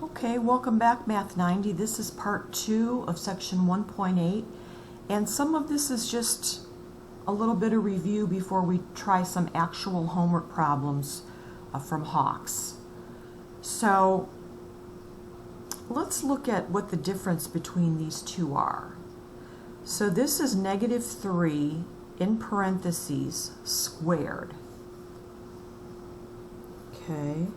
Okay, welcome back, Math 90. This is part 2 of section 1.8, and some of this is just a little bit of review before we try some actual homework problems from Hawks. So let's look at what the difference between these two are. So this is -3 in parentheses squared. Okay.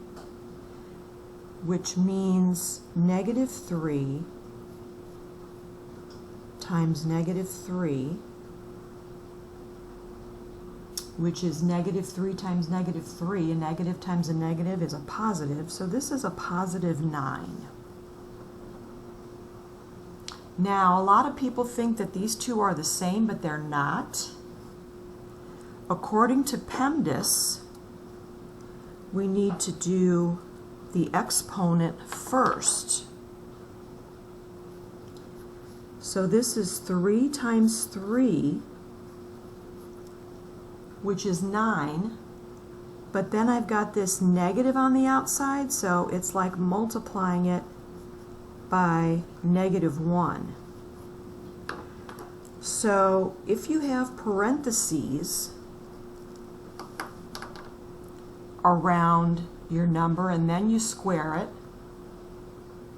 Which means -3 times -3, which is -3 times -3. A negative times a negative is a positive, so this is a +9. Now, a lot of people think that these two are the same, but they're not. According to PEMDAS, we need to do the exponent first. So this is 3 times 3, which is 9, but then I've got this negative on the outside, so it's like multiplying it by -1. So if you have parentheses around your number and then you square it,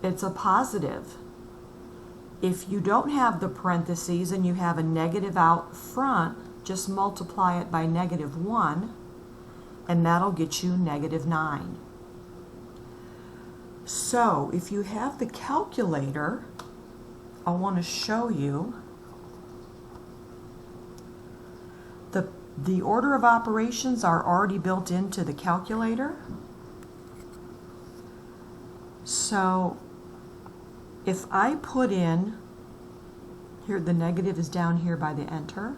it's a positive. If you don't have the parentheses and you have a negative out front, just multiply it by -1 and that'll get you -9. So if you have the calculator, I want to show you the order of operations are already built into the calculator. So if I put in, here the negative is down here by the enter,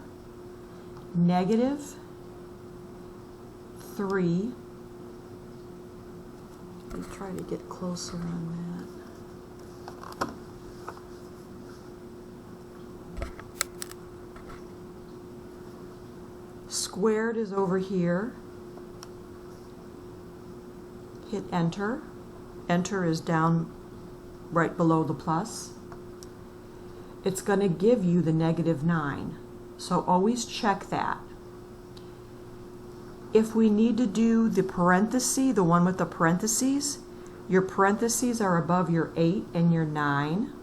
-3, let me try to get closer on that. Squared is over here, hit enter. Enter is down right below the plus. It's going to give you the -9. So always check that. If we need to do the parenthesis, the one with the parentheses, your parentheses are above your 8 and your 9.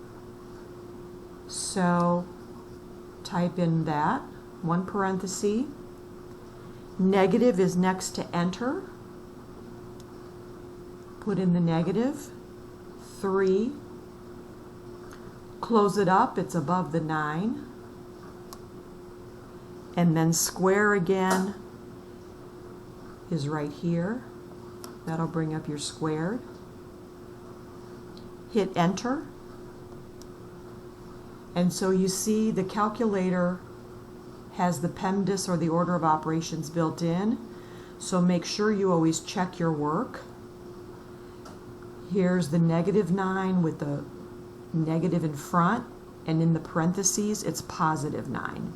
So type in that, one parenthesis. Negative is next to enter. Put in the -3, close it up, it's above the 9, and then square again is right here. That'll bring up your squared. Hit enter, and so you see the calculator has the PEMDAS or the order of operations built in, so make sure you always check your work. Here's the -9 with the negative in front, and in the parentheses it's +9.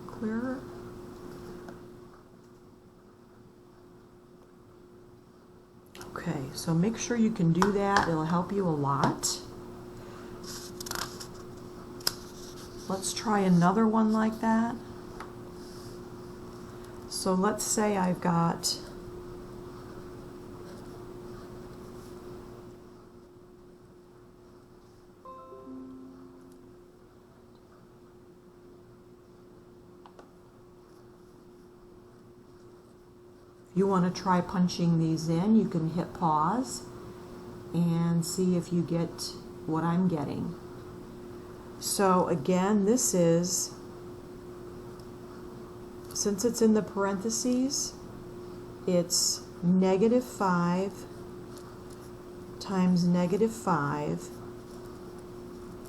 Clear? Okay, so make sure you can do that. It'll help you a lot. Let's try another one like that. So let's say I've got you want to try punching these in, you can hit pause and see if you get what I'm getting. So again, this is, since it's in the parentheses, it's -5 times -5,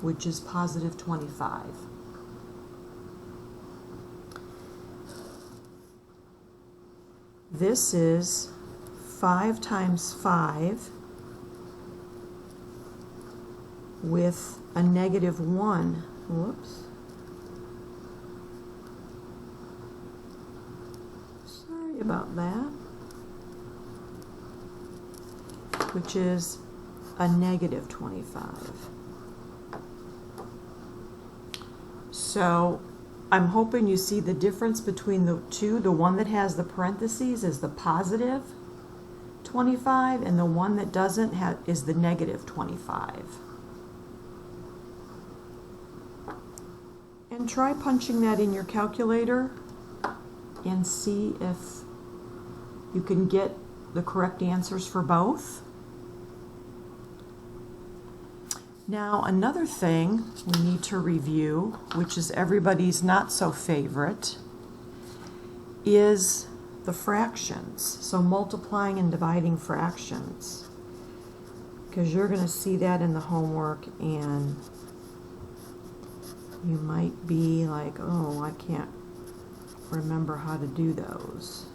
which is +25. This is 5 times 5 with a -1. Whoops. Sorry. Sorry about that. Which is a negative 25. So I'm hoping you see the difference between the two. The one that has the parentheses is the positive 25, and the one that doesn't have is the negative 25. And try punching that in your calculator and see if you can get the correct answers for both. Now, another thing we need to review, which is everybody's not so favorite, is the fractions. So multiplying and dividing fractions. Because you're going to see that in the homework and you might be like, oh, I can't remember how to do those.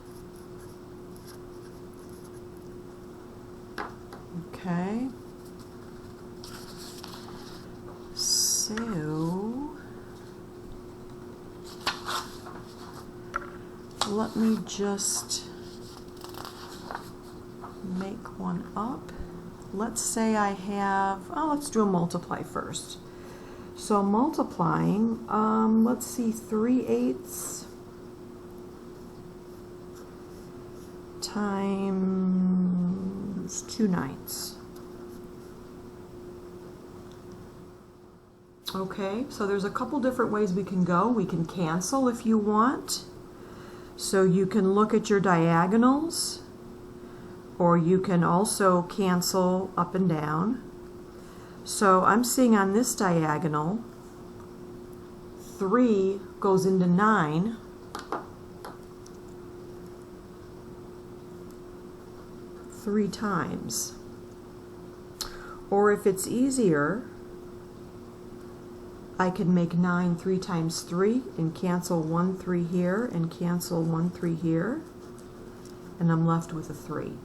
Okay. So, let me just make one up. Let's say I have, let's do a multiply first. So multiplying, let's see, 3/8 times 2/9. Okay, so there's a couple different ways we can go. We can cancel if you want. So you can look at your diagonals, or you can also cancel up and down. So I'm seeing on this diagonal, 3 goes into 9. Three times. Or if it's easier, I can make 9 3 times 3 and cancel 1 3 here and cancel 1 3 here, and I'm left with a 3.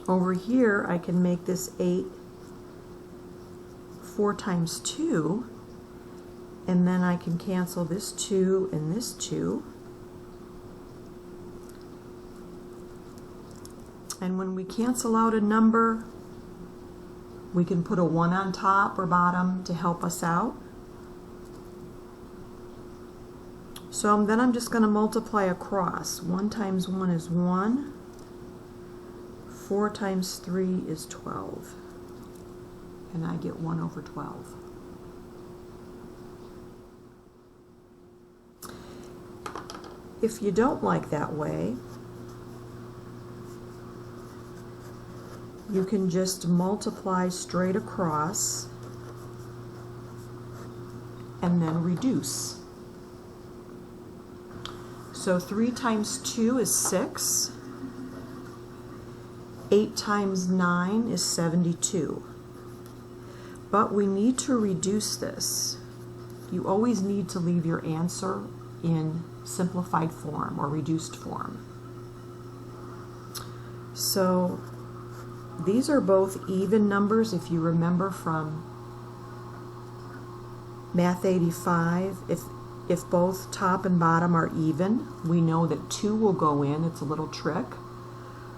Over here I can make this 8 4 times 2, and then I can cancel this 2 and this 2. And when we cancel out a number, we can put a 1 on top or bottom to help us out. So then I'm just going to multiply across. 1 times 1 is 1. 4 times 3 is 12. And I get 1 over 12. If you don't like that way, you can just multiply straight across and then reduce. So 3 times 2 is 6. 8 times 9 is 72. But we need to reduce this. You always need to leave your answer in simplified form or reduced form. So these are both even numbers. If you remember from Math 85, if both top and bottom are even, we know that 2 will go in. It's a little trick.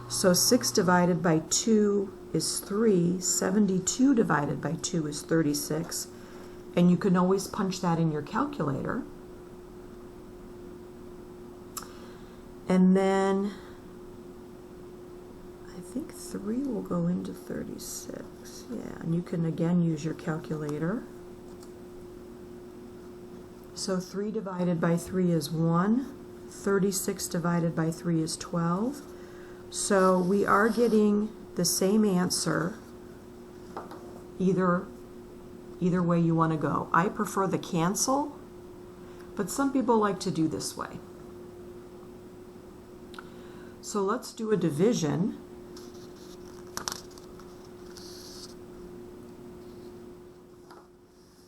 So 6 divided by 2 is 3. 72 divided by 2 is 36. And you can always punch that in your calculator. And then I think 3 will go into 36. Yeah, and you can again use your calculator. So 3 divided by 3 is 1. 36 divided by 3 is 12. So we are getting the same answer either way you want to go. I prefer the cancel, but some people like to do this way. So let's do a division.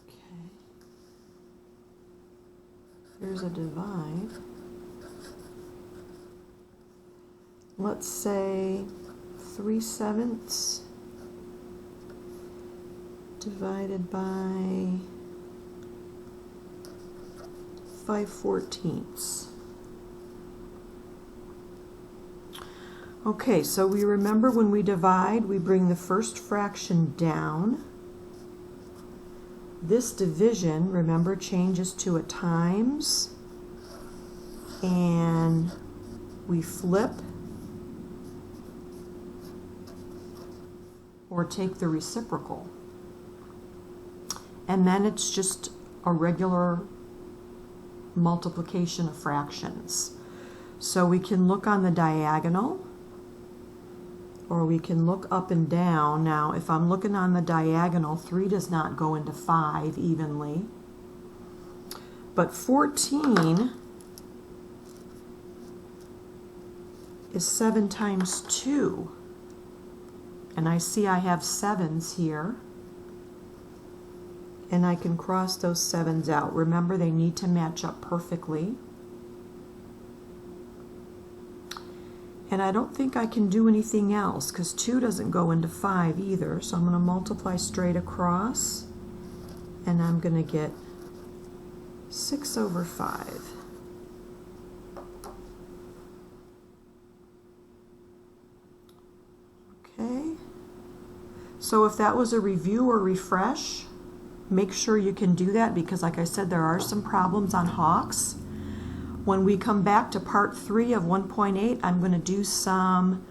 Okay. Here's a divide. Let's say 3/7 divided by 5/14. Okay, so we remember when we divide, we bring the first fraction down. This division, remember, changes to a times, and we flip or take the reciprocal. And then it's just a regular multiplication of fractions. So we can look on the diagonal, or we can look up and down. Now, if I'm looking on the diagonal, 3 does not go into 5 evenly. But 14 is 7 times 2. And I see I have 7s here. And I can cross those 7s out. Remember, they need to match up perfectly. And I don't think I can do anything else because 2 doesn't go into 5 either. So I'm going to multiply straight across, and I'm going to get 6 over 5. Okay. So if that was a review or refresh, make sure you can do that because, like I said, there are some problems on Hawks. When we come back to part 3 of 1.8, I'm going to do some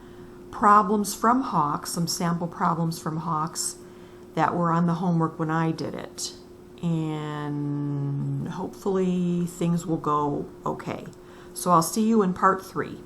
problems from Hawks, some sample problems from Hawks that were on the homework when I did it. And hopefully things will go okay. So I'll see you in part 3.